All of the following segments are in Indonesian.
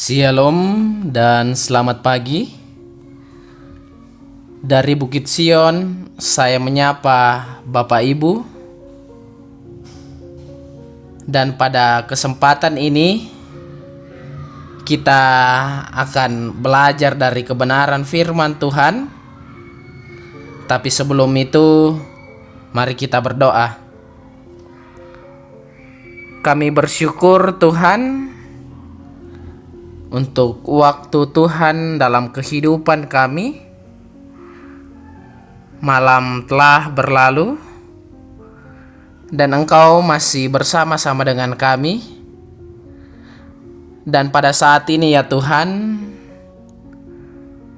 Shalom dan selamat pagi. Dari Bukit Sion, saya menyapa Bapak Ibu. Dan pada kesempatan ini, kita akan belajar dari kebenaran firman Tuhan. Tapi sebelum itu, mari kita berdoa. Kami bersyukur Tuhan untuk waktu Tuhan dalam kehidupan kami. Malam telah berlalu dan Engkau masih bersama-sama dengan kami. Dan pada saat ini ya Tuhan,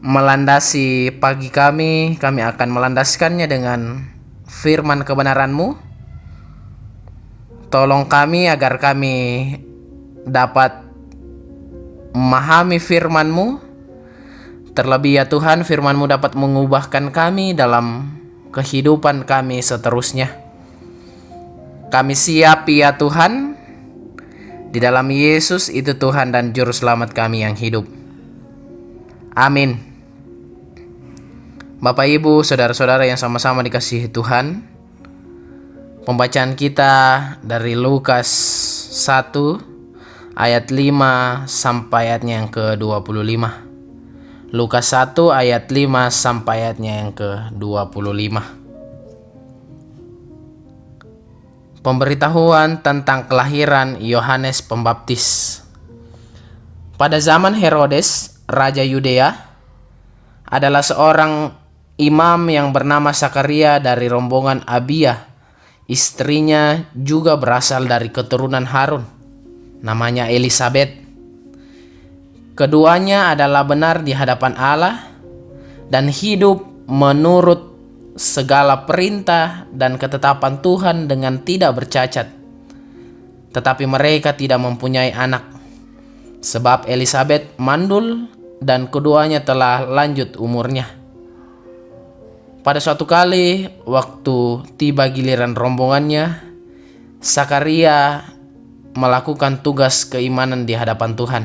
melandasi pagi kami akan melandaskannya dengan firman kebenaran-Mu. Tolong kami agar kami dapat memahami firman-Mu. Terlebih ya Tuhan, firman-Mu dapat mengubahkan kami dalam kehidupan kami seterusnya. Kami siap ya Tuhan, di dalam Yesus itu Tuhan dan Juru Selamat kami yang hidup. Amin. Bapak Ibu, saudara-saudara yang sama-sama dikasihi Tuhan, pembacaan kita dari Lukas 1 ayat 5 sampai ayatnya yang ke-25. Lukas 1 ayat 5 sampai ayatnya yang ke-25. Pemberitahuan tentang kelahiran Yohanes Pembaptis. Pada zaman Herodes, Raja Yudea, adalah seorang imam yang bernama Sakaria dari rombongan Abia. Istrinya juga berasal dari keturunan Harun, namanya Elisabet. Keduanya adalah benar di hadapan Allah dan hidup menurut segala perintah dan ketetapan Tuhan dengan tidak bercacat. Tetapi mereka tidak mempunyai anak, sebab Elisabet mandul dan keduanya telah lanjut umurnya. Pada suatu kali, waktu tiba giliran rombongannya, Sakaria melakukan tugas keimanan di hadapan Tuhan.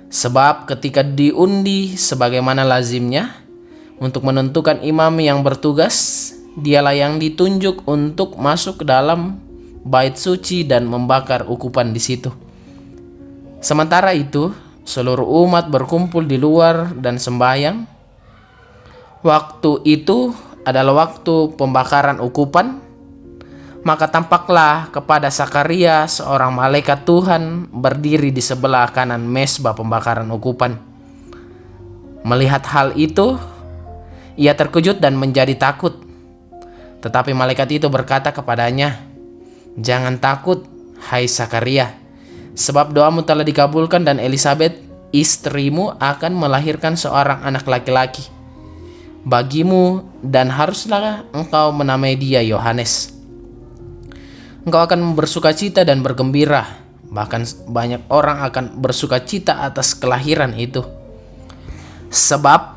Sebab ketika diundi sebagaimana lazimnya untuk menentukan imam yang bertugas, dialah yang ditunjuk untuk masuk ke dalam bait suci dan membakar ukupan di situ. Sementara itu, seluruh umat berkumpul di luar dan sembahyang. Waktu itu adalah waktu pembakaran ukupan. Maka tampaklah kepada Sakaria seorang malaikat Tuhan berdiri di sebelah kanan mezbah pembakaran ukupan. Melihat hal itu, ia terkejut dan menjadi takut. Tetapi malaikat itu berkata kepadanya, "Jangan takut, hai Sakaria, sebab doamu telah dikabulkan dan Elisabet, istrimu, akan melahirkan seorang anak laki-laki bagimu dan haruslah engkau menamai dia Yohanes. Engkau akan bersukacita dan bergembira, bahkan banyak orang akan bersukacita atas kelahiran itu. Sebab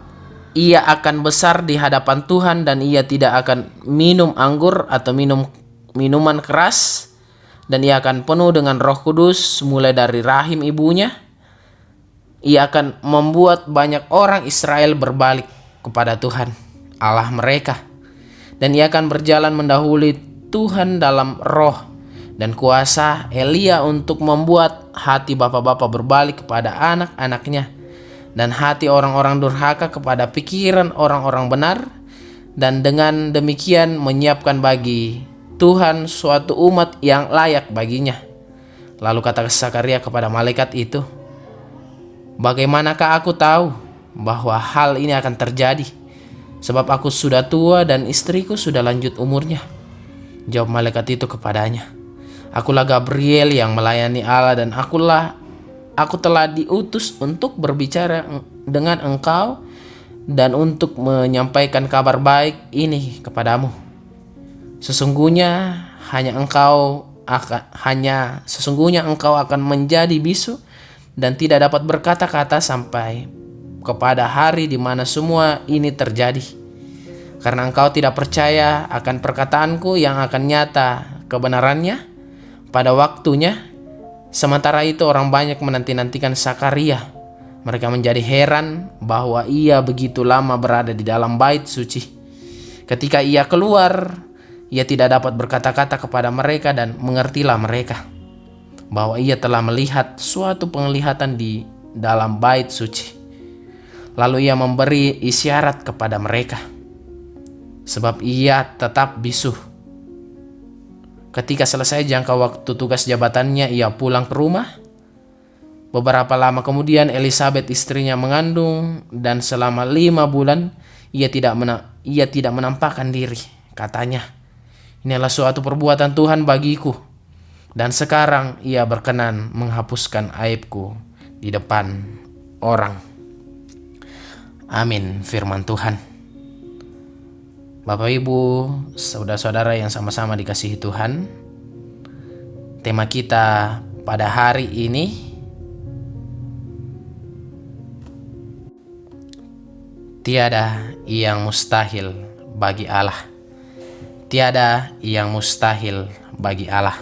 ia akan besar di hadapan Tuhan dan ia tidak akan minum anggur atau minuman keras, dan ia akan penuh dengan Roh Kudus mulai dari rahim ibunya. Ia akan membuat banyak orang Israel berbalik kepada Tuhan, Allah mereka, dan ia akan berjalan mendahului Tuhan dalam roh dan kuasa Elia untuk membuat hati bapak-bapak berbalik kepada anak-anaknya dan hati orang-orang durhaka kepada pikiran orang-orang benar, dan dengan demikian menyiapkan bagi Tuhan suatu umat yang layak baginya." Lalu kata Sakaria kepada malaikat itu, "Bagaimanakah aku tahu bahwa hal ini akan terjadi? Sebab aku sudah tua dan istriku sudah lanjut umurnya." Jawab malaikat itu kepadanya, "Akulah Gabriel yang melayani Allah dan aku telah diutus untuk berbicara dengan engkau dan untuk menyampaikan kabar baik ini kepadamu. Sesungguhnya engkau akan menjadi bisu dan tidak dapat berkata-kata sampai kepada hari di mana semua ini terjadi. Karena engkau tidak percaya akan perkataanku yang akan nyata kebenarannya pada waktunya, Sementara itu orang banyak menanti-nantikan Sakaria. Mereka menjadi heran bahwa ia begitu lama berada di dalam bait suci. Ketika ia keluar, ia tidak dapat berkata-kata kepada mereka, dan mengertilah mereka bahwa ia telah melihat suatu penglihatan di dalam bait suci. Lalu ia memberi isyarat kepada mereka, sebab ia tetap bisu. Ketika selesai jangka waktu tugas jabatannya, ia pulang ke rumah. Beberapa lama kemudian Elisabet istrinya mengandung, dan selama 5 bulan ia tidak menampakkan diri. Katanya, "Inilah suatu perbuatan Tuhan bagiku, dan sekarang ia berkenan menghapuskan aibku di depan orang." Amin, firman Tuhan. Bapak Ibu, saudara-saudara yang sama-sama dikasihi Tuhan, tema kita pada hari ini, tiada yang mustahil bagi Allah. Tiada yang mustahil bagi Allah.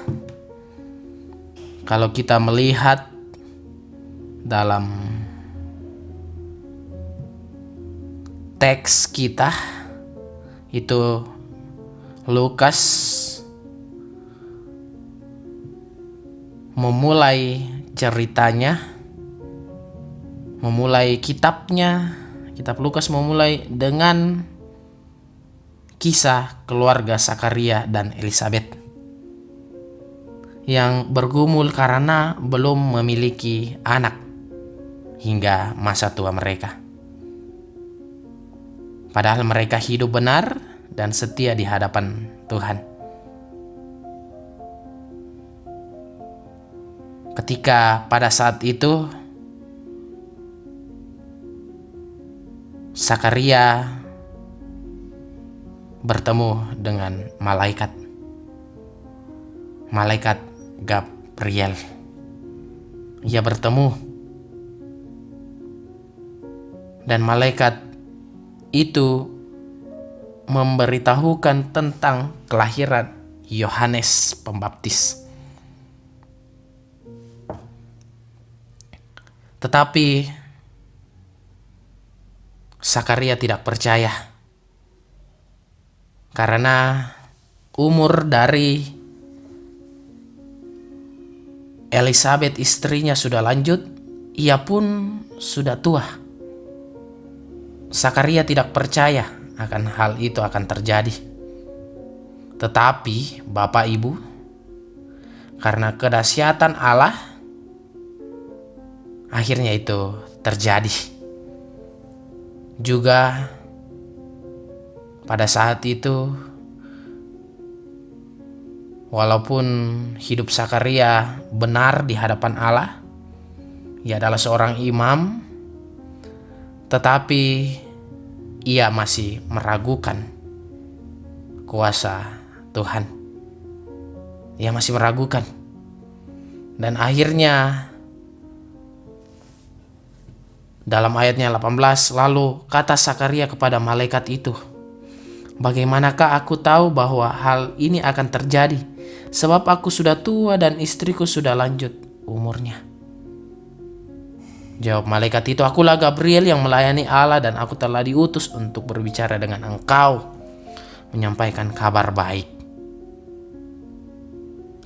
Kalau kita melihat dalam teks kita, itu Lukas memulai ceritanya, memulai kitab Lukas memulai dengan kisah keluarga Sakaria dan Elisabet yang bergumul karena belum memiliki anak hingga masa tua mereka. Padahal mereka hidup benar dan setia di hadapan Tuhan. Ketika pada saat itu Sakaria bertemu dengan malaikat Gabriel. Ia bertemu, dan malaikat itu memberitahukan tentang kelahiran Yohanes Pembaptis. Tetapi Sakaria tidak percaya, karena umur dari Elisabet istrinya sudah lanjut, ia pun sudah tua. Sakaria tidak percaya akan hal itu akan terjadi. Tetapi Bapak Ibu, karena kedahsyatan Allah, akhirnya itu terjadi. Juga pada saat itu, walaupun hidup Sakaria benar di hadapan Allah, ia adalah seorang imam, tetapi ia masih meragukan kuasa Tuhan. Ia masih meragukan. Dan akhirnya dalam ayatnya 18, lalu kata Sakaria kepada malaikat itu, "Bagaimanakah aku tahu bahwa hal ini akan terjadi? Sebab aku sudah tua dan istriku sudah lanjut umurnya." Jawab malaikat itu, "Akulah Gabriel yang melayani Allah, dan aku telah diutus untuk berbicara dengan engkau, menyampaikan kabar baik."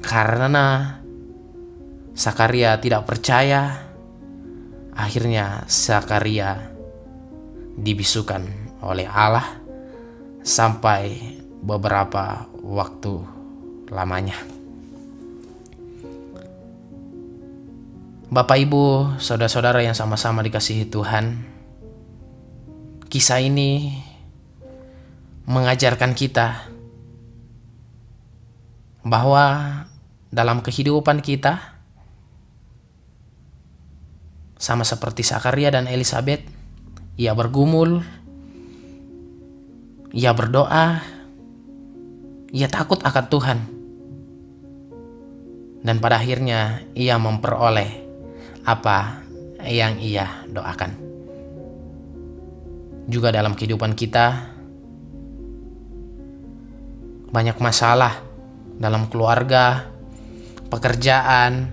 Karena Sakaria tidak percaya, akhirnya Sakaria dibisukan oleh Allah sampai beberapa waktu lamanya. Bapak Ibu, saudara-saudara yang sama-sama dikasihi Tuhan, kisah ini mengajarkan kita bahwa dalam kehidupan kita, sama seperti Sakaria dan Elisabet, ia bergumul, ia berdoa, ia takut akan Tuhan, dan pada akhirnya ia memperoleh apa yang ia doakan. Juga dalam kehidupan kita, banyak masalah dalam keluarga, pekerjaan,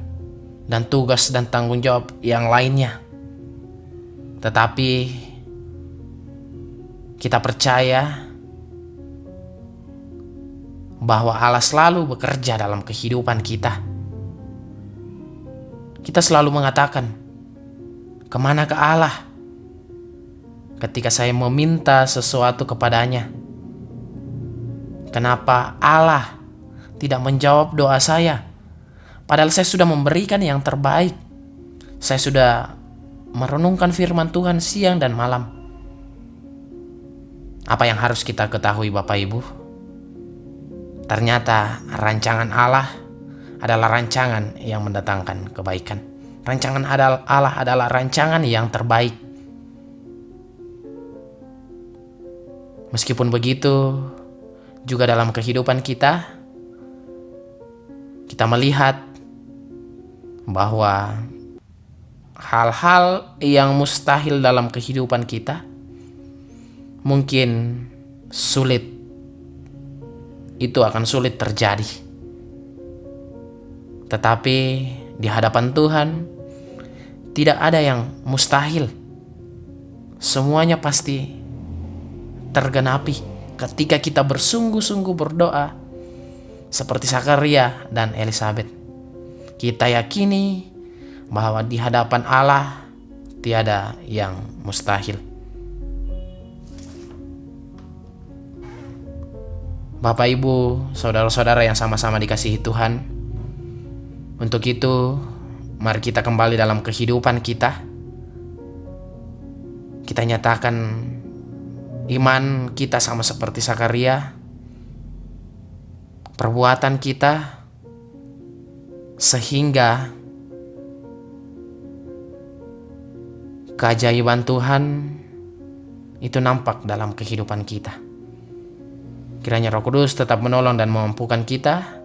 dan tugas dan tanggung jawab yang lainnya. Tetapi kita percaya bahwa Allah selalu bekerja dalam kehidupan kita. Kita selalu mengatakan, kemana ke Allah ketika saya meminta sesuatu kepadanya? Kenapa Allah tidak menjawab doa saya? Padahal saya sudah memberikan yang terbaik. Saya sudah merenungkan firman Tuhan siang dan malam. Apa yang harus kita ketahui Bapak Ibu? Ternyata rancangan Allah adalah rancangan yang mendatangkan kebaikan. Rancangan Allah adalah rancangan yang terbaik. Meskipun begitu, juga dalam kehidupan kita melihat bahwa hal-hal yang mustahil dalam kehidupan kita mungkin sulit, itu akan sulit terjadi. Tetapi di hadapan Tuhan tidak ada yang mustahil. Semuanya pasti tergenapi ketika kita bersungguh-sungguh berdoa seperti Zakaria dan Elisabet. Kita yakini bahwa di hadapan Allah tiada yang mustahil. Bapak, Ibu, saudara-saudara yang sama-sama dikasihi Tuhan, untuk itu mari kita kembali dalam kehidupan kita. Kita nyatakan iman kita sama seperti Zakaria, perbuatan kita, sehingga keajaiban Tuhan itu nampak dalam kehidupan kita. Kiranya Roh Kudus tetap menolong dan memampukan kita.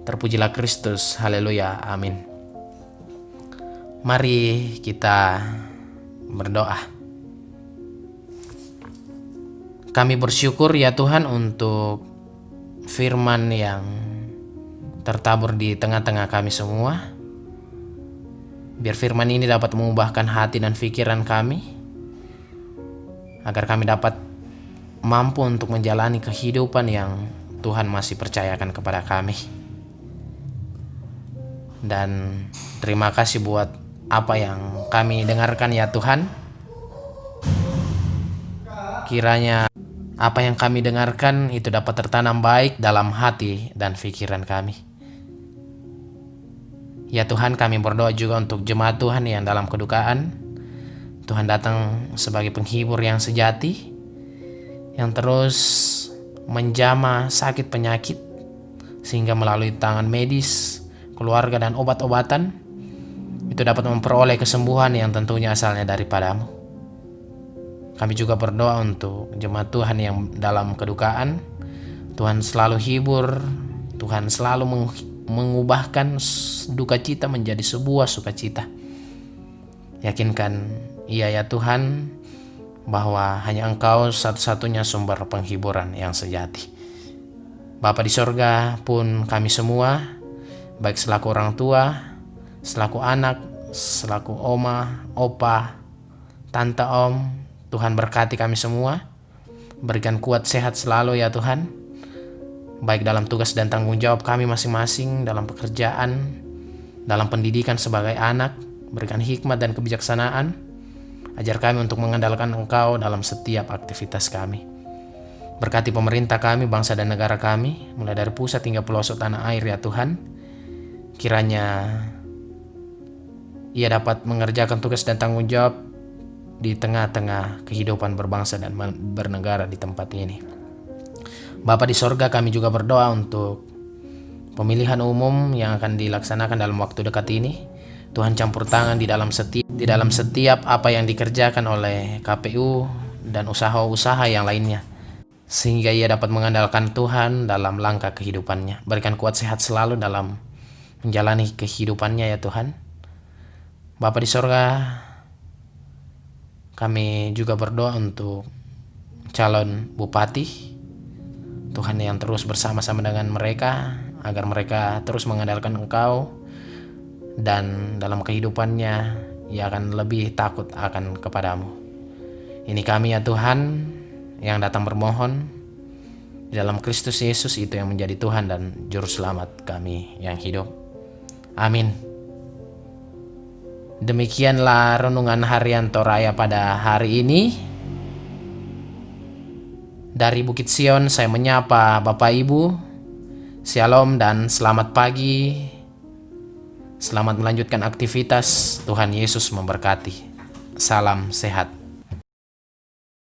Terpujilah Kristus, haleluya, amin. Mari kita berdoa. Kami bersyukur ya Tuhan untuk firman yang tertabur di tengah-tengah kami semua. Biar firman ini dapat mengubahkan hati dan pikiran kami, agar kami dapat mampu untuk menjalani kehidupan yang Tuhan masih percayakan kepada kami. Dan terima kasih buat apa yang kami dengarkan ya Tuhan. Kiranya apa yang kami dengarkan itu dapat tertanam baik dalam hati dan pikiran kami. Ya Tuhan, kami berdoa juga untuk jemaat Tuhan yang dalam kedukaan. Tuhan datang sebagai penghibur yang sejati, yang terus menjamah sakit penyakit, sehingga melalui tangan medis, keluarga dan obat-obatan itu dapat memperoleh kesembuhan yang tentunya asalnya daripadamu. Kami juga berdoa untuk jemaat Tuhan yang dalam kedukaan. Tuhan selalu hibur, Tuhan selalu mengubahkan duka cita menjadi sebuah sukacita. Yakinkan iya ya Tuhan, bahwa hanya Engkau satu-satunya sumber penghiburan yang sejati. Bapa di sorga pun kami semua, baik selaku orang tua, selaku anak, selaku oma, opa, tante, om, Tuhan berkati kami semua. Berikan kuat sehat selalu ya Tuhan, baik dalam tugas dan tanggung jawab kami masing-masing, dalam pekerjaan, dalam pendidikan sebagai anak. Berikan hikmat dan kebijaksanaan. Ajar kami untuk mengandalkan Engkau dalam setiap aktivitas kami. Berkati pemerintah kami, bangsa dan negara kami, mulai dari pusat hingga pelosok tanah air ya Tuhan. Kiranya ia dapat mengerjakan tugas dan tanggung jawab di tengah-tengah kehidupan berbangsa dan bernegara di tempat ini. Bapa di sorga, kami juga berdoa untuk pemilihan umum yang akan dilaksanakan dalam waktu dekat ini. Tuhan campur tangan di dalam setiap apa yang dikerjakan oleh KPU dan usaha-usaha yang lainnya, sehingga ia dapat mengandalkan Tuhan dalam langkah kehidupannya. Berikan kuat sehat selalu dalam menjalani kehidupannya ya Tuhan. Bapa di sorga, kami juga berdoa untuk calon bupati. Tuhan yang terus bersama-sama dengan mereka, agar mereka terus mengandalkan Engkau dan dalam kehidupannya ia akan lebih takut akan kepadamu. Ini kami ya Tuhan yang datang bermohon di dalam Kristus Yesus, itu yang menjadi Tuhan dan Juru Selamat kami yang hidup. Amin. Demikianlah renungan harian Toraya pada hari ini. Dari Bukit Sion saya menyapa Bapak Ibu. Shalom dan selamat pagi. Selamat melanjutkan aktivitas. Tuhan Yesus memberkati. Salam sehat.